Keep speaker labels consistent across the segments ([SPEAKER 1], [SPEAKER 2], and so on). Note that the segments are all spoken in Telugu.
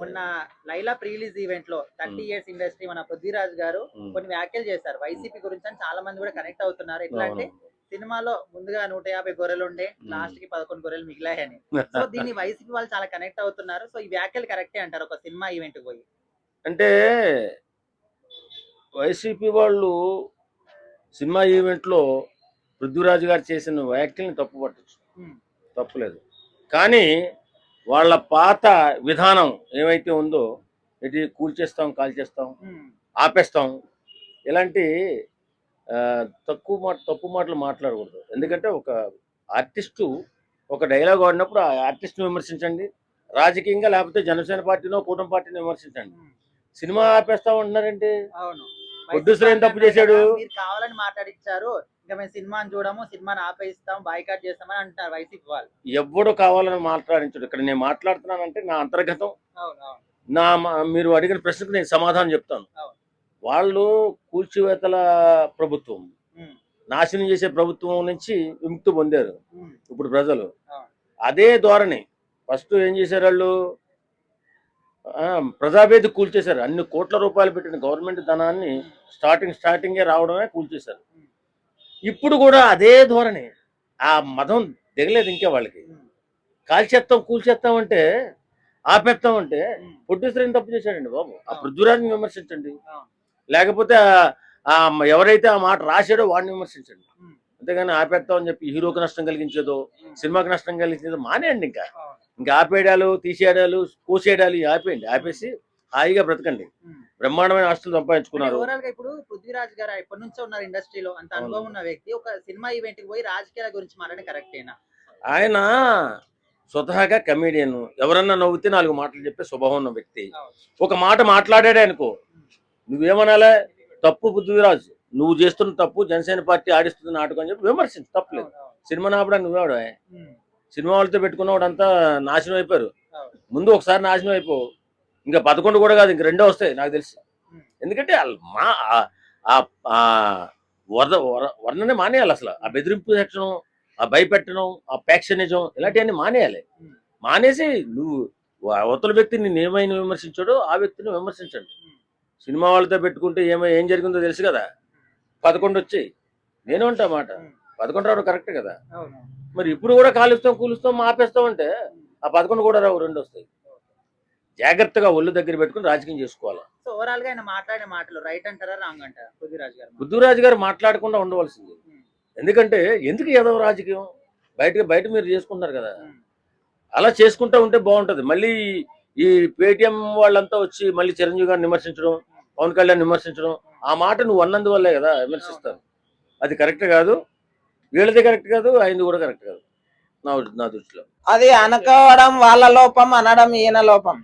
[SPEAKER 1] మొన్న లైలా ప్రీ రిలీజ్ ఈవెంట్ లో 30 ఇయర్స్ ఇండస్ట్రీ మన పృథ్వీరాజ్ గారు కొన్ని వ్యాఖ్యలు చేశారు వైసీపీ గురించి అని చాలా మంది కూడా కనెక్ట్ అవుతున్నారు. ఎట్లా అంటే సినిమాలో ముందుగా 150 గొర్రెలు ఉండే లాస్ట్ కి 11 గొర్రెలు మిగిలాయని. సో దీన్ని వైసీపీ వాళ్ళు చాలా కనెక్ట్ అవుతున్నారు. సో ఈ వ్యాఖ్యలు కరెక్టే అంటారు ఒక సినిమా ఈవెంట్ పోయి?
[SPEAKER 2] అంటే వైసీపీ వాళ్ళు సినిమా ఈవెంట్లో పృథ్వీరాజ్ గారు చేసిన వ్యాఖ్యల్ని తప్పు పట్టచ్చు, తప్పులేదు. కానీ వాళ్ళ పాత విధానం ఏమైతే ఉందో, ఇది కూల్చేస్తాం, కాల్చేస్తాం, ఆపేస్తాం, ఇలాంటి తప్పు మాటలు మాట్లాడకూడదు. ఎందుకంటే ఒక ఆర్టిస్టు ఒక డైలాగ్ ఆడినప్పుడు ఆ ఆర్టిస్ట్ని విమర్శించండి, రాజకీయంగా లేకపోతే జనసేన పార్టీనో కూటమి పార్టీని విమర్శించండి. సినిమా ఆపేస్తా ఉంటున్నారంటే ప్రొడ్యూసర్ ఏం తప్పు చేశాడు?
[SPEAKER 1] మీరు కావాలని మాట్లాడించారు, ఇంకా మేము సినిమాని చూడము, సినిమాని ఆపేస్తాం, బాయ్కాట్ చేస్తామని అంటున్నారు వైసీపీ వాళ్ళు.
[SPEAKER 2] ఎవ్వడు కావాలని మాట్లాడించాడు. ఇక్కడ నేను మాట్లాడుతున్నానంటే నా అంతర్గతం, మీరు అడిగిన ప్రశ్నకు నేను సమాధానం చెప్తాను. వాళ్ళు కూల్చివేతల ప్రభుత్వం, నాశనం చేసే ప్రభుత్వం నుంచి విముక్తి పొందారు ఇప్పుడు ప్రజలు. అదే ధోరణి ఫస్ట్ ఏం చేశారు వాళ్ళు, ప్రజావేదిక కూల్చేశారు. అన్ని కోట్ల రూపాయలు పెట్టిన గవర్నమెంట్ ధనాన్ని స్టార్టింగే రావడమే కూల్చేశారు. ఇప్పుడు కూడా అదే ధోరణి, ఆ మతం దిగలేదు ఇంకా వాళ్ళకి. కాల్చేస్తాం, కూల్చేస్తాం అంటే, ఆపేస్తాం అంటే ప్రొడ్యూసర్ ఏం తప్పు చేశాడండి బాబు? ఆ పృథ్వీరాజ్ని విమర్శించండి, లేకపోతే ఎవరైతే ఆ మాట రాశాడో వాడిని విమర్శించండి. అంతేగాని ఆపేస్తాం అని చెప్పి హీరోకి నష్టం కలిగించేదో, సినిమాకి నష్టం కలిగించేదో మానేయండి. ఇంకా ఆపేయడాలు, తీసేయడాలు, కోసేయడాలు ఆపేయండి. ఆపేసి హాయిగా బ్రతకండి. బ్రహ్మాండమైన ఆస్తులు సంపాదించుకున్నారు.
[SPEAKER 1] ఓవరాల్ గా ఇప్పుడు పృథ్వీరాజ్ గారు ఎప్పటి నుంచో ఉన్నారు ఇండస్ట్రీలో, అంత అనుభవం ఉన్న వ్యక్తి ఒక సినిమా ఈవెంట్ కి పోయి రాజకీయాల గురించి మాట్లాడడం కరెక్టేనా?
[SPEAKER 2] ఆయన స్వతహాగా కమేడియన్, ఎవరన్నా నవ్వుతే 4 మాటలు చెప్పే స్వభావం ఉన్న వ్యక్తి. ఒక మాట మాట్లాడాడే అనుకో, నువ్వేమనాలే, తప్పు పృథ్వీరాజ్, నువ్వు చేస్తున్న తప్పు, జనసేన పార్టీ ఆడిస్తున్న నాటకం అని చెప్పి విమర్శించు, తప్పులేదు. సినిమా నాపడానికి నువ్వేవాడు? సినిమా వాళ్ళతో పెట్టుకున్నవాడంతా నాశనం అయిపోయారు. ముందు ఒకసారి నాశనం అయిపో, ఇంకా 11 కూడా కాదు, ఇంక 2 వస్తాయి నాకు తెలిసి. ఎందుకంటే వర్ణనే మానేయాలి. అసలు ఆ బెదిరింపు సెక్షన్, ఆ భయపెట్టడం, ఆ ప్యాక్షనిజం, ఇలాంటివన్నీ మానేయాలి. మానేసి నువ్వు అవతల వ్యక్తిని నేను ఏమైనా విమర్శించాడో ఆ వ్యక్తిని విమర్శించండి. సినిమా వాళ్ళతో పెట్టుకుంటే ఏం జరిగిందో తెలుసు కదా. 11 వచ్చాయి, నేను ఉంటా మాట 11 రావడం కరెక్ట్ కదా. మరి ఇప్పుడు కూడా కాలుస్తాం, కూలుస్తాం, ఆపేస్తాం అంటే ఆ 11 కూడా రావు, 2 వస్తాయి. జాగ్రత్తగా ఒళ్ళు దగ్గర పెట్టుకుని రాజకీయం చేసుకోవాలి.
[SPEAKER 1] సో ఓవరాల్ గా ఆయన మాట్లాడిన మాటలు రైట్ అంటారా, రాంగ్ అంటారా?
[SPEAKER 2] పృథ్వీరాజ్ గారు మాట్లాడకుండా ఉండవలసింది. ఎందుకంటే ఎందుకు ఏదో రాజకీయం బయట మీరు చేసుకుంటారు కదా, అలా చేసుకుంటూ ఉంటే బాగుంటది. మళ్ళీ ఈ పేటిఎం వాళ్ళంతా వచ్చి మళ్ళీ చిరంజీవి గారిని విమర్శించడం, పవన్ కళ్యాణ్ విమర్శించడం, ఆ మాట నువ్వు అన్నందువల్లే కదా విమర్శిస్తారు. అది కరెక్ట్ కాదు, వీళ్ళది కరెక్ట్ కాదు, ఆయనది కూడా కరెక్ట్ కాదు నా దృష్టిలో.
[SPEAKER 3] అది అనుకోవడం వాళ్ళ లోపం, అనడం ఈయన లోపం.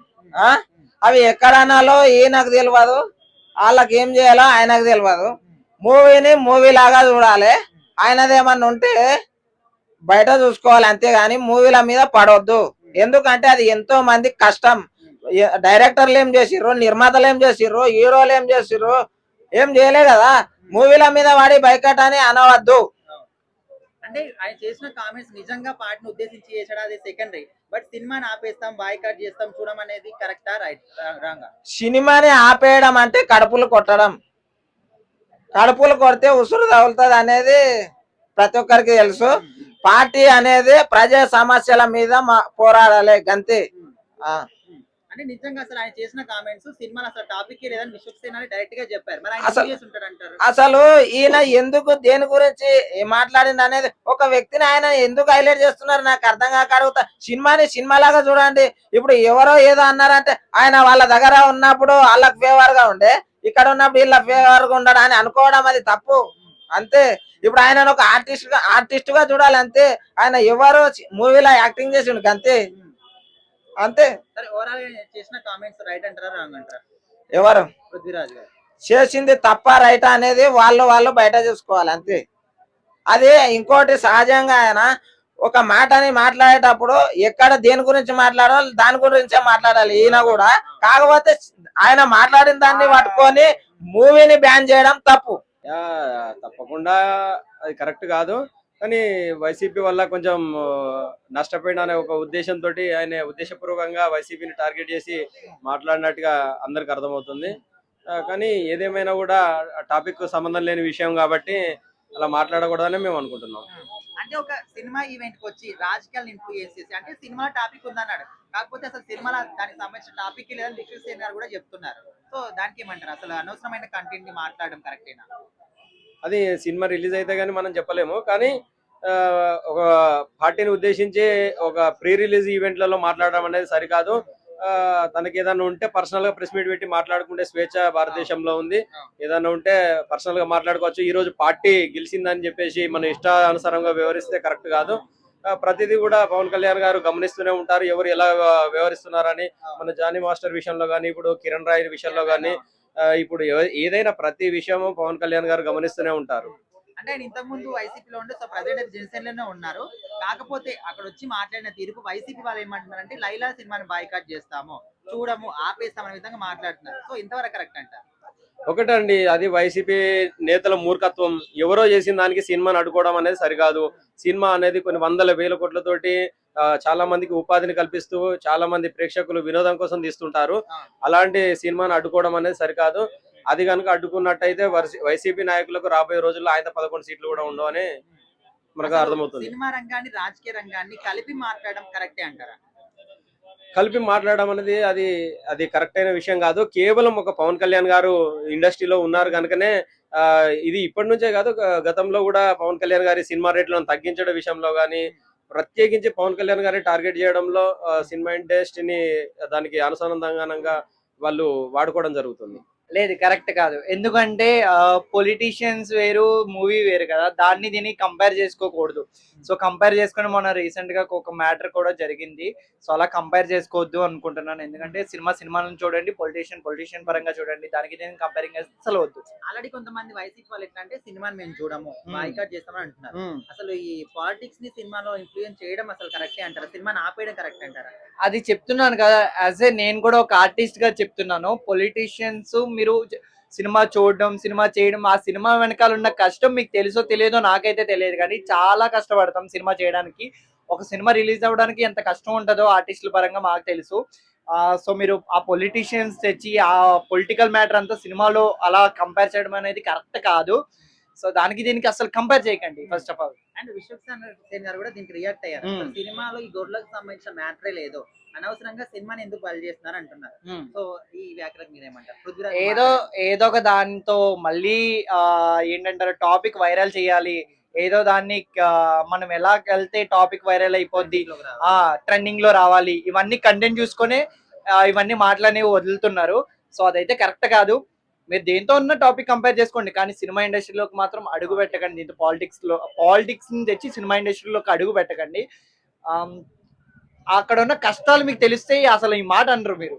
[SPEAKER 3] అవి ఎక్కడ అనాలో ఈయనకు తెలియదు, వాళ్ళకి ఏం చేయాలో ఆయనకు తెలియదు. మూవీని మూవీ లాగా చూడాలి, ఆయనదేమన్నా ఉంటే బయట చూసుకోవాలి, అంతేగాని మూవీల మీద పడవద్దు. ఎందుకంటే అది ఎంతో మంది కష్టం. డైరెక్టర్లు ఏం చేసిర్రు, నిర్మాతలు ఏం చేసిర్రు, హీరోలు ఏం చేసిర్రు, ఏం చేయలే కదా. మూవీల మీద వాడి బైకట్ అని అనవద్దు.
[SPEAKER 1] అంటే ఆయన చేసిన కామెంట్స్ నిజంగా పార్టీని ఉద్దేశించి చేసాడు, అది సెకండరీ. బట్ సినిమాని ఆపేస్తాం, బాయ్కాట్ చేస్తాం చూడడం అనేది కరెక్టా, రైట్, రాంగా?
[SPEAKER 3] సినిమాని ఆపేయడం అంటే కడుపులు కొట్టడం. కడుపులు కొడితే ఉసురు తగులుతుంది అనేది ప్రతి ఒక్కరికి తెలుసు. పార్టీ అనేది ప్రజా సమస్యల మీద పోరాడాలి, గంతే.
[SPEAKER 1] అంటే నిజంగా అసలు ఆయన చేసిన కామెంట్స్ సినిమాలో అసలు టాపిక్ లేదని విశ్వక్సేన డైరెక్ట్ గా చెప్పారు. మరి ఆయన
[SPEAKER 3] అసలు ఈయన ఎందుకు దేని గురించి మాట్లాడింది అనేది ఒక వ్యక్తిని ఆయన ఎందుకు హైలైట్ చేస్తున్నారు నాకు అర్థం కాక అడుగుతా. సినిమాని సినిమాలాగా చూడండి. ఇప్పుడు ఎవరో ఏదో అన్నారంటే ఆయన వాళ్ళ దగ్గర ఉన్నప్పుడు వాళ్ళకి ఫేవర్ గా ఉండే, ఇక్కడ ఉన్నప్పుడు వీళ్ళ ఫేవర్ గా ఉండడం అని అనుకోవడం అది తప్పు, అంతే. ఇప్పుడు ఆయన ఒక ఆర్టిస్ట్ గా చూడాలి, అంతే. ఆయన ఎవరో మూవీలో యాక్టింగ్ చేసిండు, అంతే అంతే. ఎవరు చేసింది తప్ప రైట్ అనేది వాళ్ళు బయట చూసుకోవాలి, అంతే. అదే ఇంకోటి సహజంగా ఆయన ఒక మాటని మాట్లాడేటప్పుడు ఎక్కడ దేని గురించి మాట్లాడాలి దాని గురించే మాట్లాడాలి ఈయన కూడా. కాకపోతే ఆయన మాట్లాడిన దాన్ని పట్టుకొని మూవీని బ్యాన్ చేయడం తప్పు.
[SPEAKER 4] తప్పకుండా అది కరెక్ట్ కాదు. కానీ వైసీపీ వల్ల కొంచెం నష్టపోయిన అనే ఒక ఉద్దేశంతో ఆయన ఉద్దేశపూర్వకంగా వైసీపీని టార్గెట్ చేసి మాట్లాడినట్టుగా అందరికి అర్థమవుతుంది. కానీ ఏదేమైనా కూడా టాపిక్ సంబంధం లేని విషయం కాబట్టి అలా మాట్లాడకూడదని మేము అనుకుంటున్నాం.
[SPEAKER 1] అంటే ఒక సినిమా ఈవెంట్ కి వచ్చి రాజకీయాలను ఇన్ఫ్లుయెన్స్ చేసి అంటే సినిమా టాపిక్ ఉందన్నాడు, కాకపోతే అసలు సినిమాలో దానికి సంబంధించిన టాపిక్ లేదని విశ్వక్ సేన్ గారు కూడా చెప్తున్నారు. సో దానికి ఏమంటారు, అసలు అనవసరమైన కంటెంట్ ని మాట్లాడడం కరెక్టేనా?
[SPEAKER 4] అది సినిమా రిలీజ్ అయితే కానీ మనం చెప్పలేము. కానీ ఒక పార్టీని ఉద్దేశించి ఒక ప్రీ రిలీజ్ ఈవెంట్లలో మాట్లాడడం అనేది సరికాదు. తనకి ఏదైనా ఉంటే పర్సనల్ గా ప్రెస్ మీట్ పెట్టి మాట్లాడుకుంటే స్వేచ్ఛ భారతదేశంలో ఉంది. ఏదైనా ఉంటే పర్సనల్ గా మాట్లాడుకోవచ్చు. ఈ రోజు పార్టీ గెలిచిందని చెప్పేసి మన ఇష్టానుసారంగా వ్యవహరిస్తే కరెక్ట్ కాదు. ప్రతిదీ కూడా పవన్ కళ్యాణ్ గారు గమనిస్తూనే ఉంటారు, ఎవరు ఎలా వ్యవహరిస్తున్నారని. మన జానీ మాస్టర్ విషయంలో కానీ, ఇప్పుడు కిరణ్ రాయ్ విషయంలో కానీ, ఇప్పుడు ఏదైనా ప్రతి విషయము పవన్ కళ్యాణ్ గారు గమనిస్తూనే ఉంటారు.
[SPEAKER 1] అంటే ఆయన ఇంతకు ముందు వైసీపీలో ఉండే, సో ప్రజెంట్ అయితే జనసేనలోనే ఉన్నారు. కాకపోతే అక్కడ వచ్చి మాట్లాడిన తీరుకు వైసీపీ వాళ్ళు ఏమంటున్నారంటే లైలా సినిమాని బాయ్కాట్ చేస్తాము, చూడము, ఆపేస్తామనే విధంగా మాట్లాడుతున్నారు. సో ఇంతవరకు కరెక్ట్ అంటారు?
[SPEAKER 4] ఒకటండి, అది వైసీపీ నేతల మూర్ఖత్వం. ఎవరో చేసిన దానికి సినిమాని అడ్డుకోవడం అనేది సరికాదు. సినిమా అనేది కొన్ని వందల వేల కోట్లతోటి చాలా మందికి ఉపాధిని కల్పిస్తూ చాలా మంది ప్రేక్షకులు వినోదం కోసం తీస్తుంటారు. అలాంటి సినిమాని అడ్డుకోవడం అనేది సరికాదు. అది కనుక అడ్డుకున్నట్టయితే వైసీపీ నాయకులకు రాబోయే రోజుల్లో ఆయన 11 సీట్లు కూడా ఉండవని మనకు అర్థమవుతుంది.
[SPEAKER 1] సినిమా రంగాన్ని రాజకీయ రంగాన్ని కలిపి మాట్లాడడం కరెక్టే అంటారా?
[SPEAKER 4] కలిపి మాట్లాడడం అనేది అది కరెక్ట్ అయిన విషయం కాదు. కేవలం ఒక పవన్ కళ్యాణ్ గారు ఇండస్ట్రీలో ఉన్నారు కనుకనే ఇది ఇప్పటి నుంచే కాదు, గతంలో కూడా పవన్ కళ్యాణ్ గారి సినిమా రేట్లను తగ్గించడం విషయంలో కానీ, ప్రత్యేకించి పవన్ కళ్యాణ్ గారిని టార్గెట్ చేయడంలో సినిమా ఇండస్ట్రీని దానికి అనుసంధానంగా వాళ్ళు వాడుకోవడం జరుగుతుంది.
[SPEAKER 5] లేదు, కరెక్ట్ కాదు. ఎందుకంటే పొలిటీషియన్స్ వేరు, మూవీ వేరు కదా, దాన్ని దీన్ని కంపేర్ చేసుకోకూడదు. సో కంపేర్ చేసుకుని మొన్న రీసెంట్ గా ఒక మ్యాటర్ కూడా జరిగింది. సో అలా కంపేర్ చేసుకోవద్దు అనుకుంటున్నాను. ఎందుకంటే సినిమాలను చూడండి, పొలిటీషియన్ పరంగా చూడండి, దానికి నేను కంపేరింగ్ అసలు వద్దు.
[SPEAKER 1] ఆల్రెడీ కొంతమంది వైసీపీ వాళ్ళు ఎట్లా అంటే సినిమాని మేము చూడము, బాయ్కాట్ చేస్తామని అంటున్నారు. అసలు ఈ పాలిటిక్స్ ని సినిమాలో ఇన్ఫ్లుయెన్స్ చేయడం అసలు కరెక్టే అంటారా? సినిమాని ఆపేయడం కరెక్ట్ అంటారా?
[SPEAKER 5] అది చెప్తున్నాను కదా, యాజ్ ఏ నేను కూడా ఒక ఆర్టిస్ట్ గా చెప్తున్నాను. పొలిటీషియన్స్ మీరు సినిమా చూడడం, సినిమా చేయడం, ఆ సినిమా వెనకాల ఉన్న కష్టం మీకు తెలుసో తెలియదో నాకైతే తెలియదు, కానీ చాలా కష్టపడతాం సినిమా చేయడానికి. ఒక సినిమా రిలీజ్ అవ్వడానికి ఎంత కష్టం ఉంటుందో ఆర్టిస్టుల పరంగా మాకు తెలుసు. సో మీరు ఆ పొలిటీషియన్స్ తెచ్చి ఆ పొలిటికల్ మ్యాటర్ అంతా సినిమాలో అలా కంపేర్ చేయడం అనేది కరెక్ట్ కాదు. సో దీనికి అసలు కంపేర్ చేయకండి first of all.
[SPEAKER 1] And Vishwak Sen గారు కూడా దీనికి రియాక్ట్ అయ్యారు. సినిమాలో ఈ గొర్రెలకు సంబంధించిన మ్యాటరే లేదు, అనవసరంగా సినిమాని ఎందుకు బలి చేస్తున్నారు అంటున్నారు. సో ఈ వ్యాఖ్యలకు మీరేమంటారు?
[SPEAKER 5] ఏదో ఒక దాంతో మళ్ళీ ఏంటంటారు, టాపిక్ వైరల్ చేయాలి, ఏదో దాన్ని మనం ఎలా వెళ్తే టాపిక్ వైరల్ అయిపోద్ది, ట్రెండింగ్ లో రావాలి, ఇవన్నీ కంటెంట్ చూసుకొని ఇవన్నీ మాటలనేవి వదులుతున్నారు. సో అదైతే కరెక్ట్ కాదు. మీరు దేంతో ఉన్న టాపిక్ కంపేర్ చేసుకోండి, కానీ సినిమా ఇండస్ట్రీలోకి మాత్రం అడుగు పెట్టకండి. దీంతో పాలిటిక్స్ ని తెచ్చి సినిమా ఇండస్ట్రీలోకి అడుగు పెట్టకండి. అక్కడ ఉన్న కష్టాలు మీకు తెలిస్తే అసలు ఈ మాట అనరు మీరు.